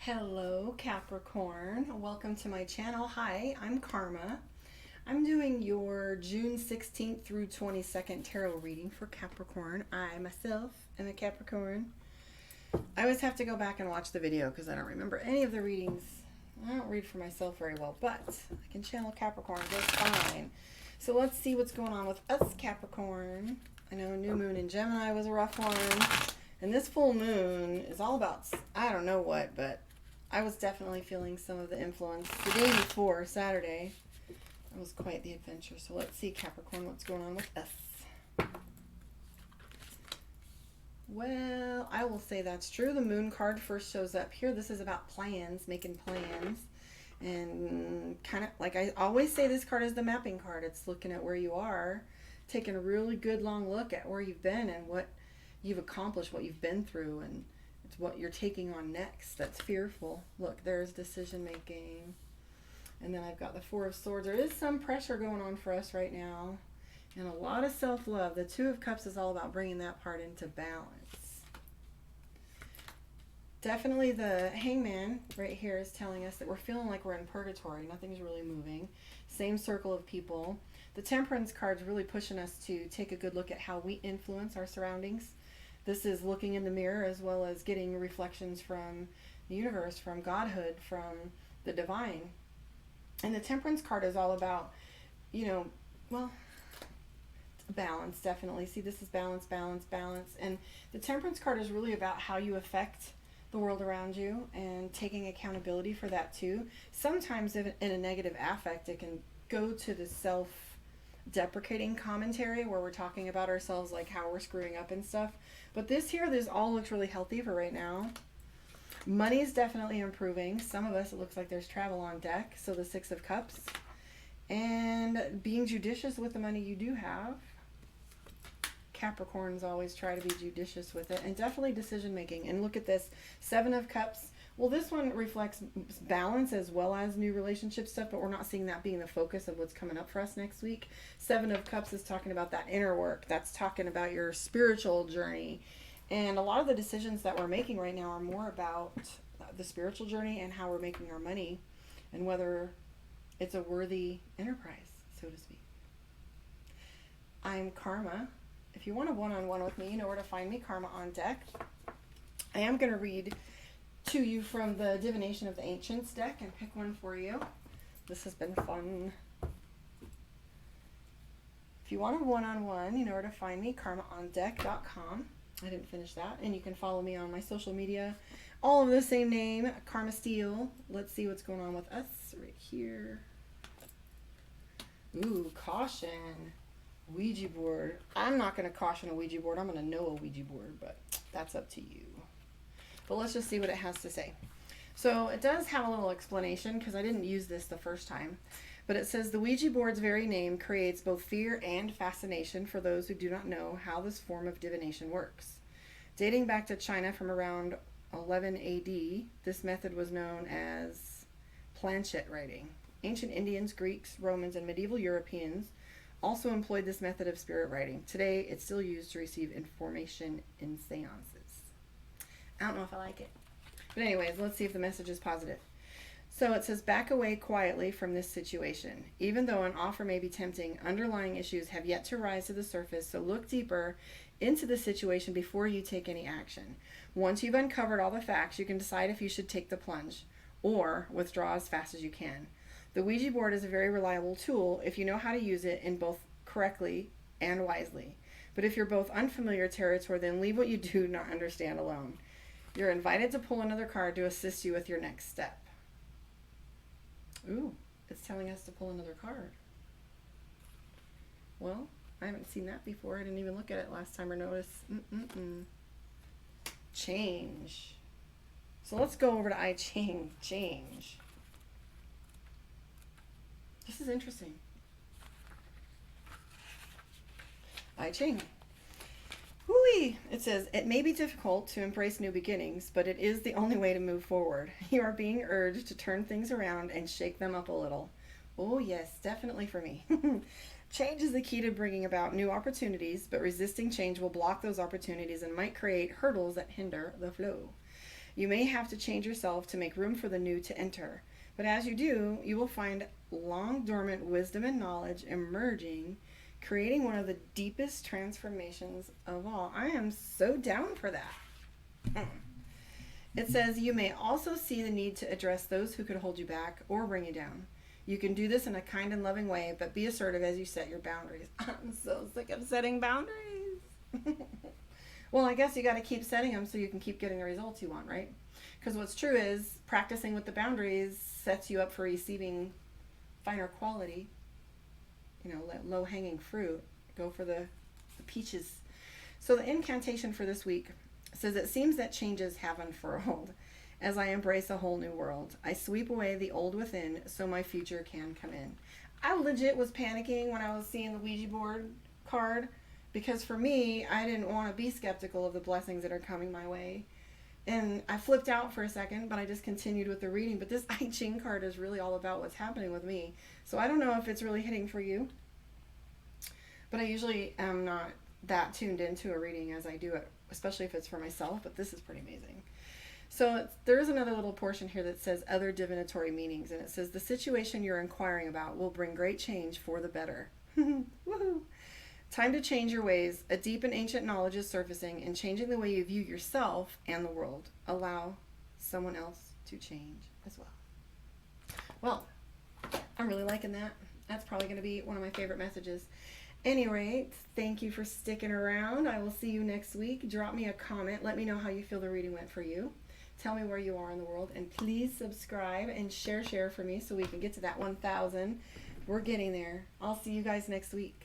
Hello Capricorn, welcome to my channel. Hi, I'm Karma. I'm doing your June 16th through 22nd tarot reading for Capricorn. I myself am a Capricorn. I always have to go back and watch the video because I don't remember any of the readings. I don't read for myself very well, but I can channel Capricorn just fine. So let's see what's going on with us Capricorn. I know new moon in Gemini was a rough one. And this full moon is all about, I don't know what, but I was definitely feeling some of the influence. The day before, Saturday, it was quite the adventure. So let's see, Capricorn, what's going on with us. Well, I will say that's true. The moon card first shows up here. This is about plans, making plans. And kind of, like I always say, this card is the mapping card. It's looking at where you are, taking a really good long look at where you've been and what you've accomplished, what you've been through, and it's what you're taking on next that's fearful. Look, there's decision making. And then I've got the Four of Swords. There is some pressure going on for us right now and a lot of self-love. The Two of Cups is all about bringing that part into balance. Definitely the Hangman right here is telling us that we're feeling like we're in purgatory. Nothing's really moving. Same circle of people. The Temperance card's really pushing us to take a good look at how we influence our surroundings. This is looking in the mirror as well as getting reflections from the universe, from Godhood, from the divine. And the Temperance card is all about, balance, definitely. See, this is balance, balance, balance. And the Temperance card is really about how you affect the world around you and taking accountability for that too. Sometimes if in a negative affect, it can go to the self-deprecating commentary where we're talking about ourselves, like how we're screwing up and stuff. But this all looks really healthy for right now. Money is definitely improving. Some of us, it looks like there's travel on deck. So the Six of Cups. And being judicious with the money you do have. Capricorns always try to be judicious with it. And definitely decision making. And look at this. Seven of Cups. Well, this one reflects balance as well as new relationship stuff, but we're not seeing that being the focus of what's coming up for us next week. Seven of Cups is talking about that inner work. That's talking about your spiritual journey. And a lot of the decisions that we're making right now are more about the spiritual journey and how we're making our money and whether it's a worthy enterprise, so to speak. I'm Karma. If you want a one-on-one with me, you know where to find me, Karma on Deck. I am going to read to you from the Divination of the Ancients deck and pick one for you. This has been fun. If you want a one-on-one, you know where to find me, karmaondeck.com. I didn't finish that. And you can follow me on my social media. All of the same name, Karma Steele. Let's see what's going on with us right here. Ooh, caution. Ouija board. I'm not going to caution a Ouija board. I'm going to know a Ouija board, but that's up to you. But let's just see what it has to say. So it does have a little explanation because I didn't use this the first time. But it says the Ouija board's very name creates both fear and fascination for those who do not know how this form of divination works. Dating back to China from around 11 AD, this method was known as planchette writing. Ancient Indians, Greeks, Romans, and medieval Europeans also employed this method of spirit writing. Today, it's still used to receive information in seances. I don't know if I like it. But anyways, let's see if the message is positive. So it says, back away quietly from this situation. Even though an offer may be tempting, underlying issues have yet to rise to the surface, so look deeper into the situation before you take any action. Once you've uncovered all the facts, you can decide if you should take the plunge or withdraw as fast as you can. The Ouija board is a very reliable tool if you know how to use it in both correctly and wisely. But if you're both unfamiliar territory, then leave what you do not understand alone. You're invited to pull another card to assist you with your next step. Ooh, it's telling us to pull another card. Well, I haven't seen that before. I didn't even look at it last time or notice. Change. So let's go over to change. This is interesting. Ching. Whoo-wee. It says, it may be difficult to embrace new beginnings, but it is the only way to move forward. You are being urged to turn things around and shake them up a little. Oh yes, definitely for me. Change is the key to bringing about new opportunities, but resisting change will block those opportunities and might create hurdles that hinder the flow. You may have to change yourself to make room for the new to enter. But as you do, you will find long dormant wisdom and knowledge emerging, creating one of the deepest transformations of all. I am so down for that. It says you may also see the need to address those who could hold you back or bring you down. You can do this in a kind and loving way, but be assertive as you set your boundaries. I'm so sick of setting boundaries. Well, I guess you got to keep setting them so you can keep getting the results you want, right? Because what's true is practicing with the boundaries sets you up for receiving finer quality, low-hanging fruit. Go for the peaches. So the incantation for this week says, it seems that changes have unfurled. As I embrace a whole new world, I sweep away the old within so my future can come in. I legit was panicking when I was seeing the Ouija board card, because for me, I didn't want to be skeptical of the blessings that are coming my way. And I flipped out for a second, but I just continued with the reading. But this I Ching card is really all about what's happening with me. So I don't know if it's really hitting for you. But I usually am not that tuned into a reading as I do it, especially if it's for myself. But this is pretty amazing. So there is another little portion here that says other divinatory meanings. And it says, the situation you're inquiring about will bring great change for the better. Woohoo! Time to change your ways. A deep and ancient knowledge is surfacing and changing the way you view yourself and the world. Allow someone else to change as well. Well, I'm really liking that. That's probably going to be one of my favorite messages. Anyway, thank you for sticking around. I will see you next week. Drop me a comment. Let me know how you feel the reading went for you. Tell me where you are in the world. And please subscribe and share for me so we can get to that 1,000. We're getting there. I'll see you guys next week.